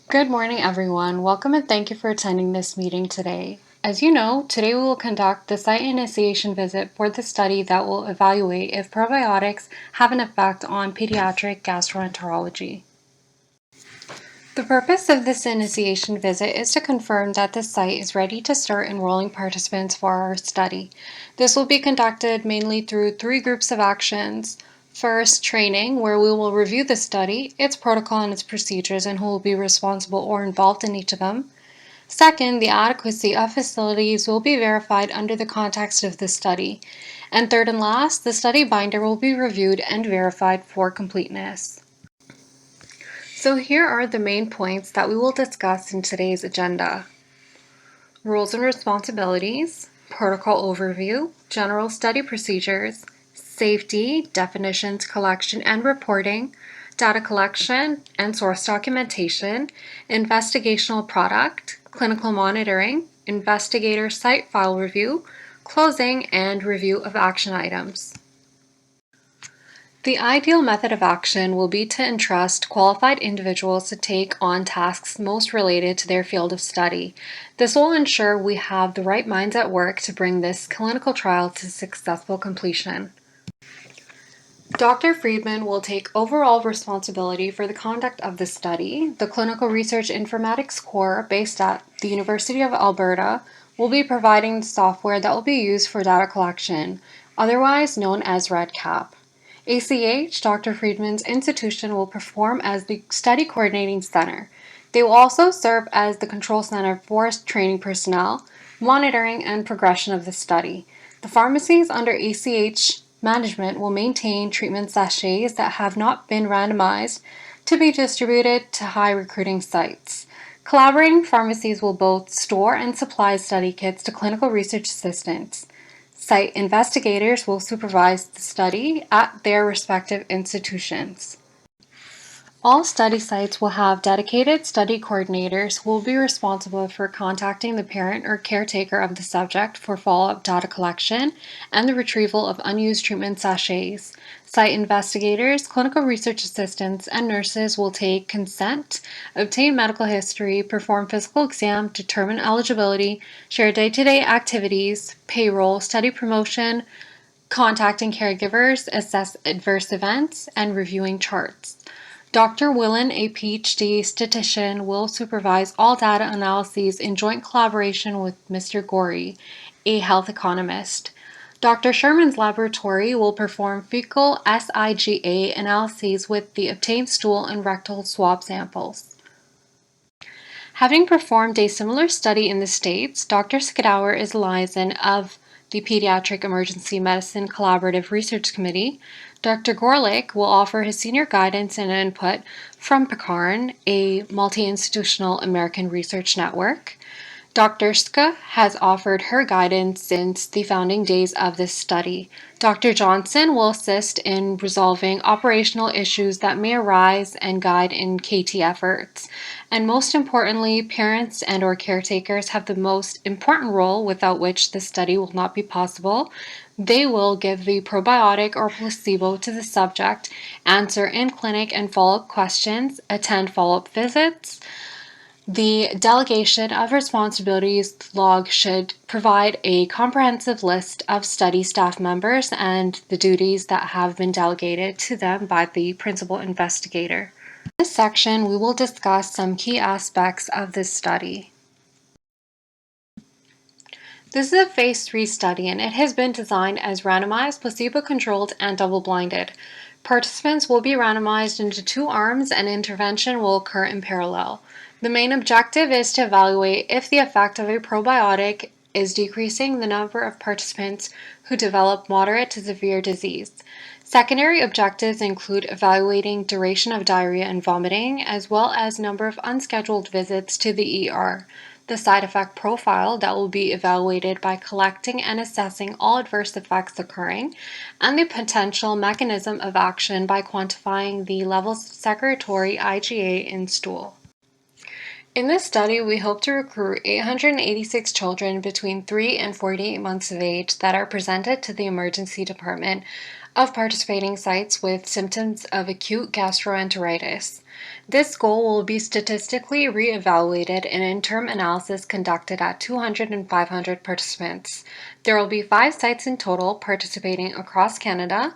Good morning, everyone. Welcome and thank you for attending this meeting today. As you know, today we will conduct the site initiation visit for the study that will evaluate if probiotics have an effect on pediatric gastroenterology. The purpose of this initiation visit is to confirm that the site is ready to start enrolling participants for our study. This will be conducted mainly through 3 groups of actions. First, training, where we will review the study, its protocol and its procedures, and who will be responsible or involved in each of them. Second, the adequacy of facilities will be verified under the context of the study. And third and last, the study binder will be reviewed and verified for completeness. So here are the main points that we will discuss in today's agenda. Roles and responsibilities, protocol overview, general study procedures, safety, definitions, collection and reporting, data collection and source documentation, investigational product, clinical monitoring, investigator site file review, closing, and review of action items. The ideal method of action will be to entrust qualified individuals to take on tasks most related to their field of study. This will ensure we have the right minds at work to bring this clinical trial to successful completion. Dr. Friedman will take overall responsibility for the conduct of the study. The Clinical Research Informatics Core, based at the University of Alberta, will be providing the software that will be used for data collection, otherwise known as REDCap. ACH, Dr. Friedman's institution, will perform as the study coordinating center. They will also serve as the control center for training personnel, monitoring, and progression of the study. The pharmacies under ACH management will maintain treatment sachets that have not been randomized to be distributed to high recruiting sites. Collaborating pharmacies will both store and supply study kits to clinical research assistants. Site investigators will supervise the study at their respective institutions. All study sites will have dedicated study coordinators who will be responsible for contacting the parent or caretaker of the subject for follow-up data collection and the retrieval of unused treatment sachets. Site investigators, clinical research assistants, and nurses will take consent, obtain medical history, perform physical exam, determine eligibility, share day-to-day activities, payroll, study promotion, contacting caregivers, assess adverse events, and reviewing charts. Dr. Willen, a PhD statistician, will supervise all data analyses in joint collaboration with Mr. Gorey, a health economist. Dr. Sherman's laboratory will perform fecal SIGA analyses with the obtained stool and rectal swab samples. Having performed a similar study in the States, Dr. Skidauer is a liaison of the Pediatric Emergency Medicine Collaborative Research Committee. Dr. Gorlick will offer his senior guidance and input from PCARN, a multi-institutional American research network. Dr. Ska has offered her guidance since the founding days of this study. Dr. Johnson will assist in resolving operational issues that may arise and guide in KT efforts. And most importantly, parents and or caretakers have the most important role without which the study will not be possible. They will give the probiotic or placebo to the subject, answer in-clinic and follow-up questions, attend follow-up visits. The delegation of responsibilities log should provide a comprehensive list of study staff members and the duties that have been delegated to them by the principal investigator. In this section, we will discuss some key aspects of this study. This is a phase 3 study and it has been designed as randomized, placebo-controlled, and double-blinded. Participants will be randomized into 2 arms and intervention will occur in parallel. The main objective is to evaluate if the effect of a probiotic is decreasing the number of participants who develop moderate to severe disease. Secondary objectives include evaluating duration of diarrhea and vomiting, as well as number of unscheduled visits to the ER. The side effect profile that will be evaluated by collecting and assessing all adverse effects occurring, and the potential mechanism of action by quantifying the levels of secretory IgA in stool. In this study, we hope to recruit 886 children between 3 and 48 months of age that are presented to the emergency department of participating sites with symptoms of acute gastroenteritis. This goal will be statistically re-evaluated in an interim analysis conducted at 200 and 500 participants. There will be 5 sites in total participating across Canada.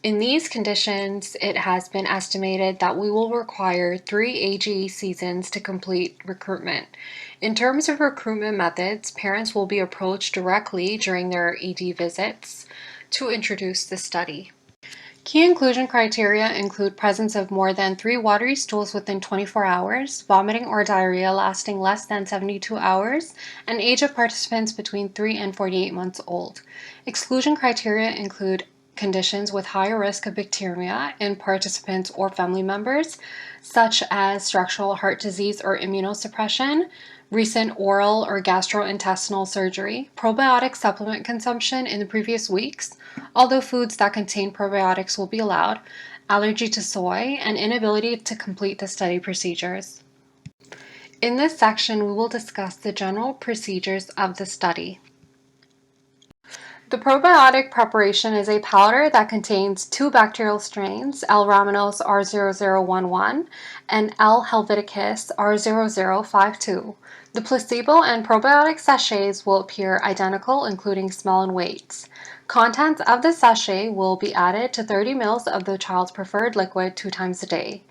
In these conditions, it has been estimated that we will require 3 AGE seasons to complete recruitment. In terms of recruitment methods, parents will be approached directly during their ED visits to introduce the study. Key inclusion criteria include presence of more than 3 watery stools within 24 hours, vomiting or diarrhea lasting less than 72 hours, and age of participants between 3 and 48 months old. Exclusion criteria include conditions with higher risk of bacteremia in participants or family members, such as structural heart disease or immunosuppression, recent oral or gastrointestinal surgery, probiotic supplement consumption in the previous weeks, although foods that contain probiotics will be allowed, allergy to soy, and inability to complete the study procedures. In this section, we will discuss the general procedures of the study. The probiotic preparation is a powder that contains 2 bacterial strains, L. rhamnosus R0011 and L. helveticus R0052. The placebo and probiotic sachets will appear identical, including smell and weights. Contents of the sachet will be added to 30 ml of the child's preferred liquid 2 times a day.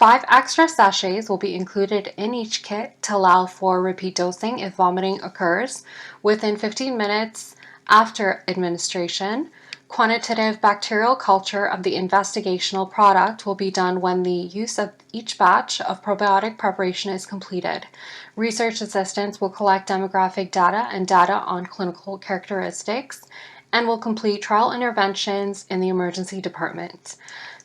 5 extra sachets will be included in each kit to allow for repeat dosing if vomiting occurs within 15 minutes after administration. Quantitative bacterial culture of the investigational product will be done when the use of each batch of probiotic preparation is completed. Research assistants will collect demographic data and data on clinical characteristics and will complete trial interventions in the emergency department.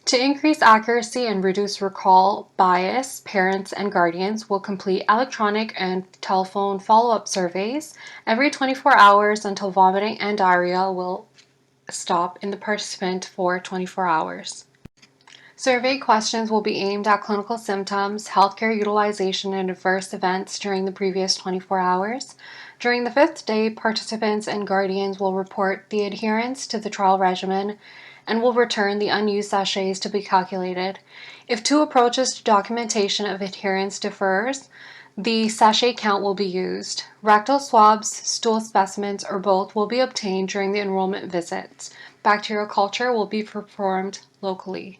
To increase accuracy and reduce recall bias, parents and guardians will complete electronic and telephone follow-up surveys every 24 hours until vomiting and diarrhea will stop in the participant for 24 hours. Survey questions will be aimed at clinical symptoms, healthcare utilization, and adverse events during the previous 24 hours. During the 5th day, participants and guardians will report the adherence to the trial regimen and will return the unused sachets to be calculated. If 2 approaches to documentation of adherence differs, the sachet count will be used. Rectal swabs, stool specimens, or both will be obtained during the enrollment visits. Bacterial culture will be performed locally.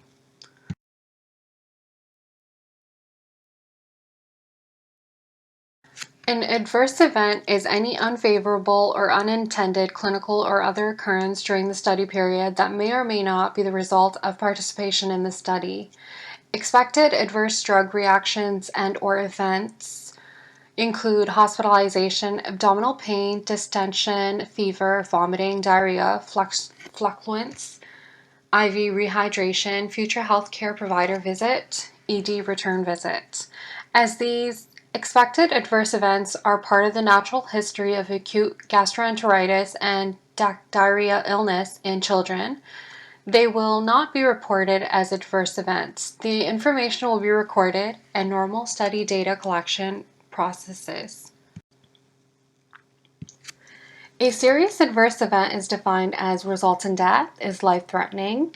An adverse event is any unfavorable or unintended clinical or other occurrence during the study period that may or may not be the result of participation in the study. Expected adverse drug reactions and/or events include hospitalization, abdominal pain, distension, fever, vomiting, diarrhea, fluctuance, IV rehydration, future healthcare provider visit, ED return visit. As these expected adverse events are part of the natural history of acute gastroenteritis and diarrhea illness in children, they will not be reported as adverse events. The information will be recorded and normal study data collection processes. A serious adverse event is defined as results in death, is life-threatening.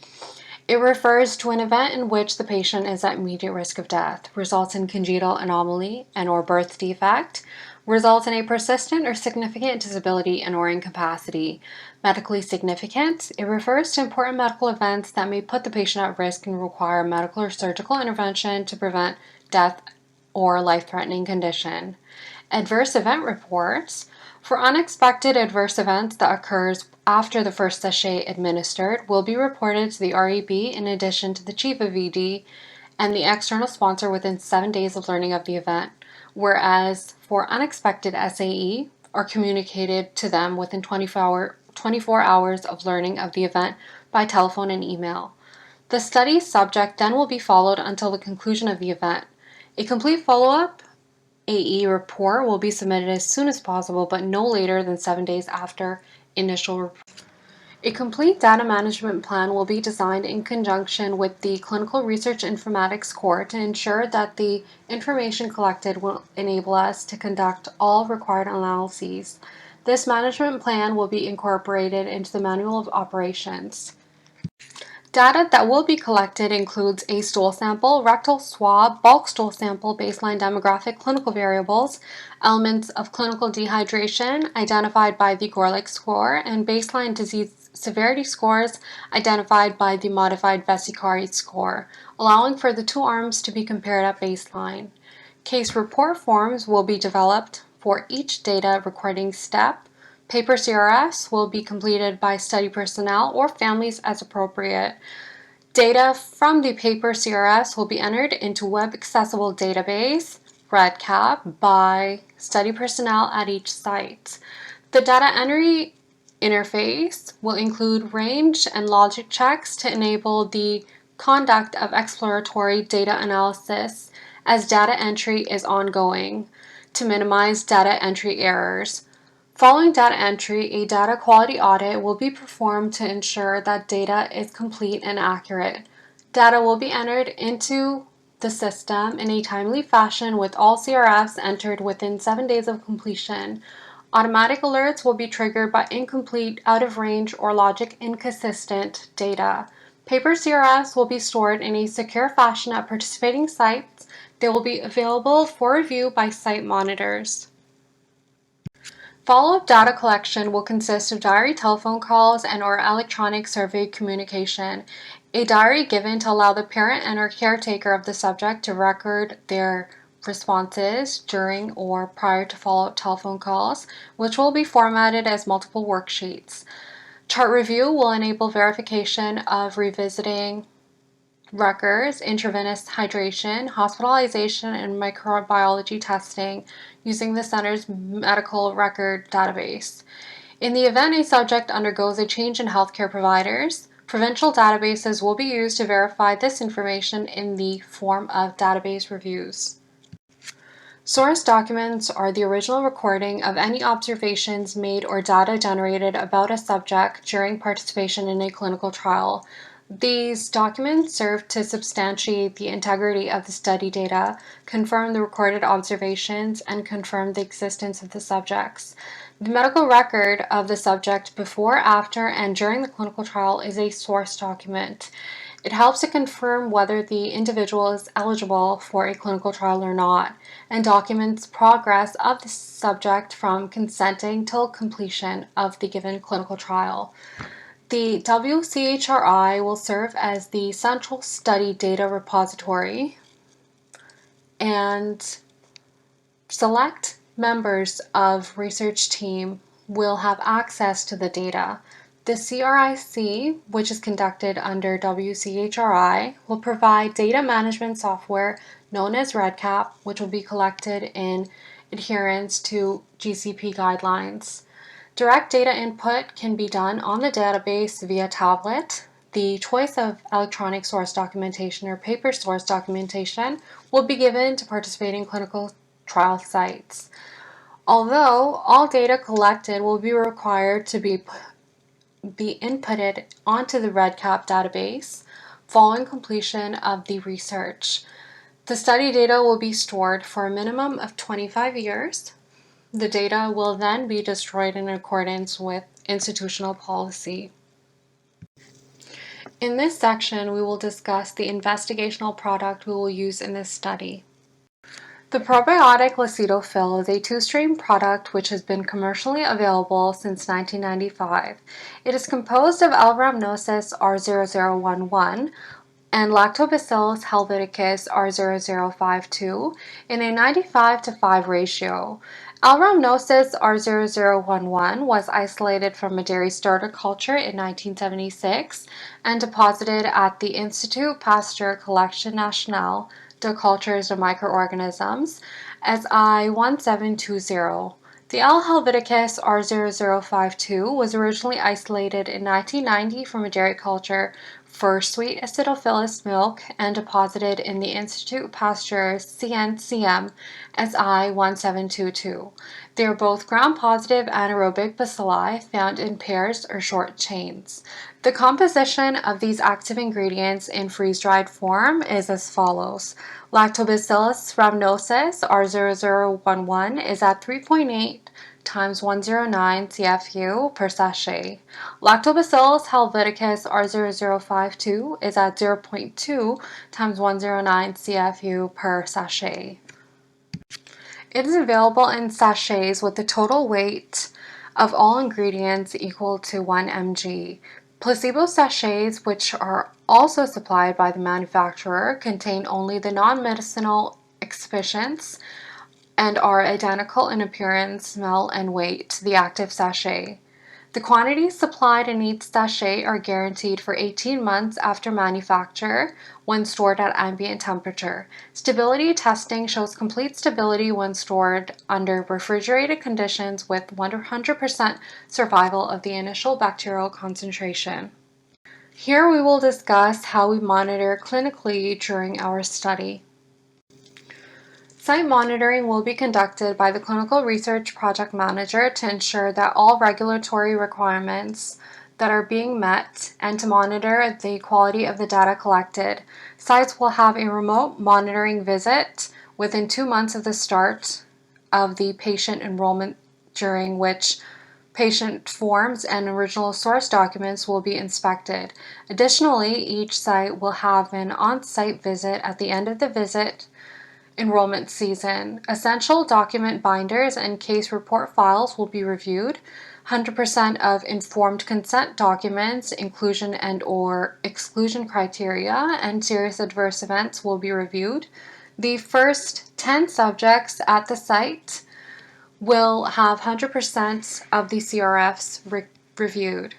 It refers to an event in which the patient is at immediate risk of death, results in congenital anomaly and/or birth defect, results in a persistent or significant disability and/or incapacity. Medically significant, it refers to important medical events that may put the patient at risk and require medical or surgical intervention to prevent death or life-threatening condition. Adverse event reports. For unexpected adverse events that occurs after the first sachet administered will be reported to the REB in addition to the chief of ED and the external sponsor within 7 days of learning of the event, whereas for unexpected SAE are communicated to them within 24 hours of learning of the event by telephone and email. The study subject then will be followed until the conclusion of the event. A complete follow-up AE report will be submitted as soon as possible, but no later than 7 days after initial report. A complete data management plan will be designed in conjunction with the Clinical Research Informatics Core to ensure that the information collected will enable us to conduct all required analyses. This management plan will be incorporated into the Manual of Operations. Data that will be collected includes a stool sample, rectal swab, bulk stool sample, baseline demographic clinical variables, elements of clinical dehydration identified by the Gorlick score, and baseline disease severity scores identified by the modified Vesicari score, allowing for the two arms to be compared at baseline. Case report forms will be developed for each data recording step. Paper CRS will be completed by study personnel or families as appropriate. Data from the paper CRS will be entered into web-accessible database, REDCap, by study personnel at each site. The data entry interface will include range and logic checks to enable the conduct of exploratory data analysis as data entry is ongoing to minimize data entry errors. Following data entry, a data quality audit will be performed to ensure that data is complete and accurate. Data will be entered into the system in a timely fashion with all CRFs entered within 7 days of completion. Automatic alerts will be triggered by incomplete, out of range, or logic inconsistent data. Paper CRFs will be stored in a secure fashion at participating sites. They will be available for review by site monitors. Follow-up data collection will consist of diary telephone calls and/or electronic survey communication. A diary given to allow the parent and/or caretaker of the subject to record their responses during or prior to follow-up telephone calls, which will be formatted as multiple worksheets. Chart review will enable verification of revisiting records, intravenous hydration, hospitalization, and microbiology testing using the center's medical record database. In the event a subject undergoes a change in healthcare providers, provincial databases will be used to verify this information in the form of database reviews. Source documents are the original recording of any observations made or data generated about a subject during participation in a clinical trial. These documents serve to substantiate the integrity of the study data, confirm the recorded observations, and confirm the existence of the subjects. The medical record of the subject before, after, and during the clinical trial is a source document. It helps to confirm whether the individual is eligible for a clinical trial or not, and documents progress of the subject from consenting till completion of the given clinical trial. The WCHRI will serve as the central study data repository, and select members of research team will have access to the data. The CRIC, which is conducted under WCHRI, will provide data management software known as REDCap, which will be collected in adherence to GCP guidelines. Direct data input can be done on the database via tablet. The choice of electronic source documentation or paper source documentation will be given to participating clinical trial sites. Although all data collected will be required to be inputted onto the REDCap database following completion of the research. The study data will be stored for a minimum of 25 years. The data will then be destroyed in accordance with institutional policy. In this section, we will discuss the investigational product we will use in this study. The probiotic Lacidofil is a two-stream product which has been commercially available since 1995. It is composed of L. rhamnosus R0011 and Lactobacillus helveticus R0052 in a 95:5 ratio. L. rhamnosus R0011 was isolated from a dairy starter culture in 1976 and deposited at the Institut Pasteur Collection Nationale de Cultures de Microorganisms SI1720. The L. helveticus R0052 was originally isolated in 1990 from a dairy culture for sweet acidophilus milk and deposited in the Institut Pasteur CNCM SI1722. They are both gram-positive anaerobic bacilli found in pairs or short chains. The composition of these active ingredients in freeze-dried form is as follows. Lactobacillus rhamnosus R0011 is at 3.8 times 109 CFU per sachet. Lactobacillus helveticus R0052 is at 0.2 times 109 CFU per sachet. It is available in sachets with the total weight of all ingredients equal to 1 mg. Placebo sachets, which are also supplied by the manufacturer, contain only the non-medicinal excipients and are identical in appearance, smell, and weight to the active sachet. The quantities supplied in each sachet are guaranteed for 18 months after manufacture when stored at ambient temperature. Stability testing shows complete stability when stored under refrigerated conditions with 100% survival of the initial bacterial concentration. Here we will discuss how we monitor clinically during our study. Site monitoring will be conducted by the Clinical Research Project Manager to ensure that all regulatory requirements that are being met and to monitor the quality of the data collected. Sites will have a remote monitoring visit within 2 months of the start of the patient enrollment, during which patient forms and original source documents will be inspected. Additionally, each site will have an on-site visit at the end of the visit enrollment season. Essential document binders and case report files will be reviewed. 100% of informed consent documents, inclusion and or exclusion criteria, and serious adverse events will be reviewed. The first 10 subjects at the site will have 100% of the CRFs reviewed.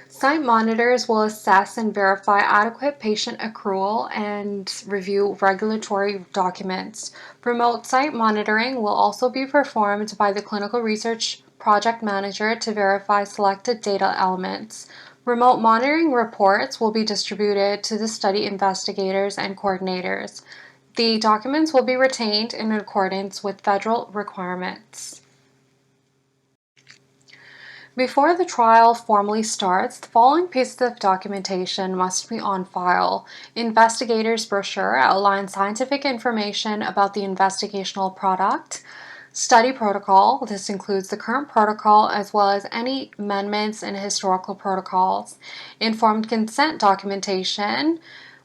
Site monitors will assess and verify adequate patient accrual and review regulatory documents. Remote site monitoring will also be performed by the Clinical Research Project Manager to verify selected data elements. Remote monitoring reports will be distributed to the study investigators and coordinators. The documents will be retained in accordance with federal requirements. Before the trial formally starts, the following pieces of documentation must be on file. Investigator's brochure outlines scientific information about the investigational product. Study protocol, this includes the current protocol as well as any amendments and historical protocols. Informed consent documentation,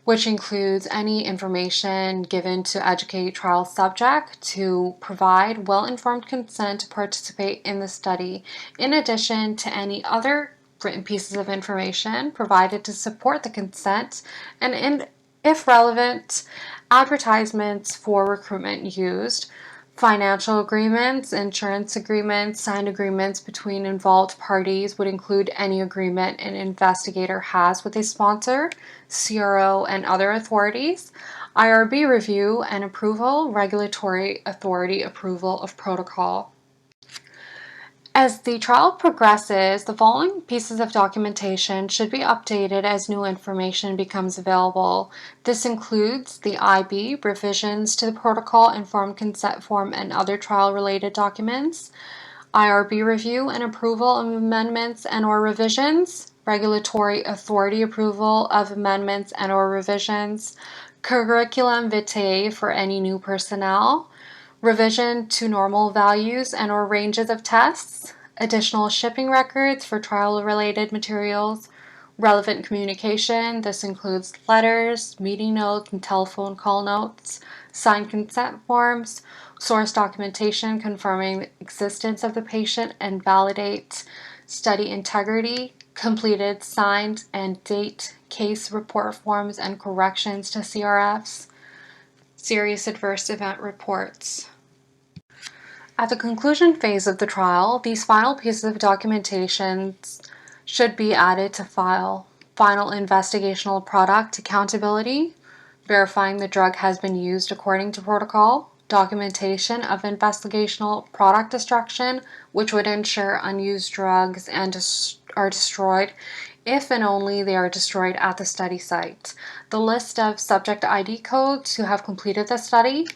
which includes any information given to educate trial subject to provide well-informed consent to participate in the study, in addition to any other written pieces of information provided to support the consent, and if relevant, advertisements for recruitment used. Financial agreements, insurance agreements, signed agreements between involved parties would include any agreement an investigator has with a sponsor, CRO, and other authorities. IRB review and approval, regulatory authority approval of protocol. As the trial progresses, the following pieces of documentation should be updated as new information becomes available. This includes the IB, revisions to the protocol, informed consent form, and other trial-related documents, IRB review and approval of amendments and/or revisions, regulatory authority approval of amendments and/or revisions, curriculum vitae for any new personnel, revision to normal values and/or ranges of tests, additional shipping records for trial-related materials, relevant communication, this includes letters, meeting notes, and telephone call notes, signed consent forms, source documentation confirming the existence of the patient and validate study integrity, completed, signed, and date case report forms and corrections to CRFs, serious adverse event reports. At the conclusion phase of the trial, these final pieces of documentation should be added to file. Final investigational product accountability, verifying the drug has been used according to protocol, documentation of investigational product destruction, which would ensure unused drugs are destroyed if and only they are destroyed at the study site, the list of subject ID codes who have completed the study,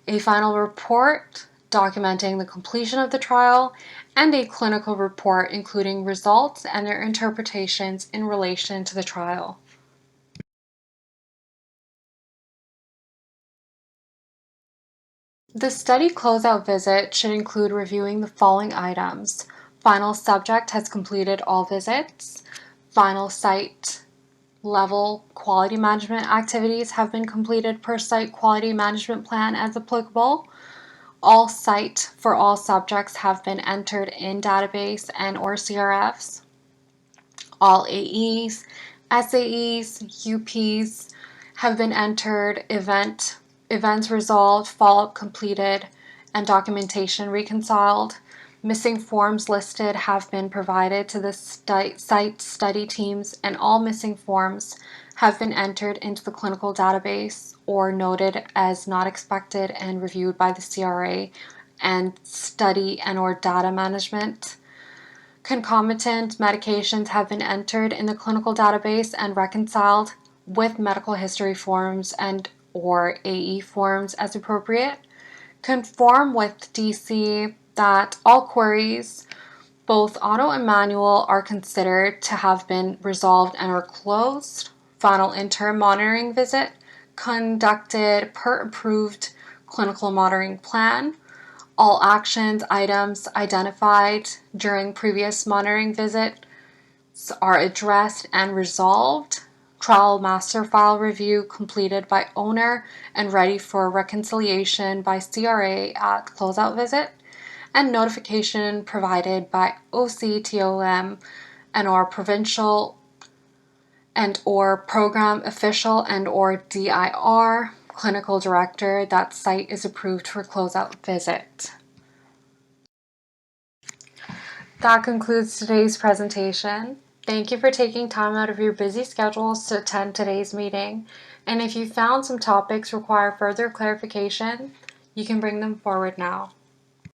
a final report documenting the completion of the trial, and a clinical report including results and their interpretations in relation to the trial. The study closeout visit should include reviewing the following items. Final subject has completed all visits. Final site level quality management activities have been completed per site quality management plan as applicable. All site for all subjects have been entered in database and or CRFs. All AEs, SAEs, UPs have been entered, events resolved, follow-up completed, and documentation reconciled. Missing forms listed have been provided to the site study teams, and all missing forms have been entered into the clinical database or noted as not expected and reviewed by the CRA and study and or data management. Concomitant medications have been entered in the clinical database and reconciled with medical history forms and or AE forms as appropriate. Conform with DC that all queries, both auto and manual, are considered to have been resolved and are closed. Final interim monitoring visit conducted per approved clinical monitoring plan. All actions items identified during previous monitoring visits are addressed and resolved. Trial master file review completed by owner and ready for reconciliation by CRA at closeout visit, and notification provided by OCTOM and or provincial and or program official and or DIR clinical director that site is approved for closeout visit. That concludes today's presentation. Thank you for taking time out of your busy schedules to attend today's meeting. And if you found some topics require further clarification, you can bring them forward now.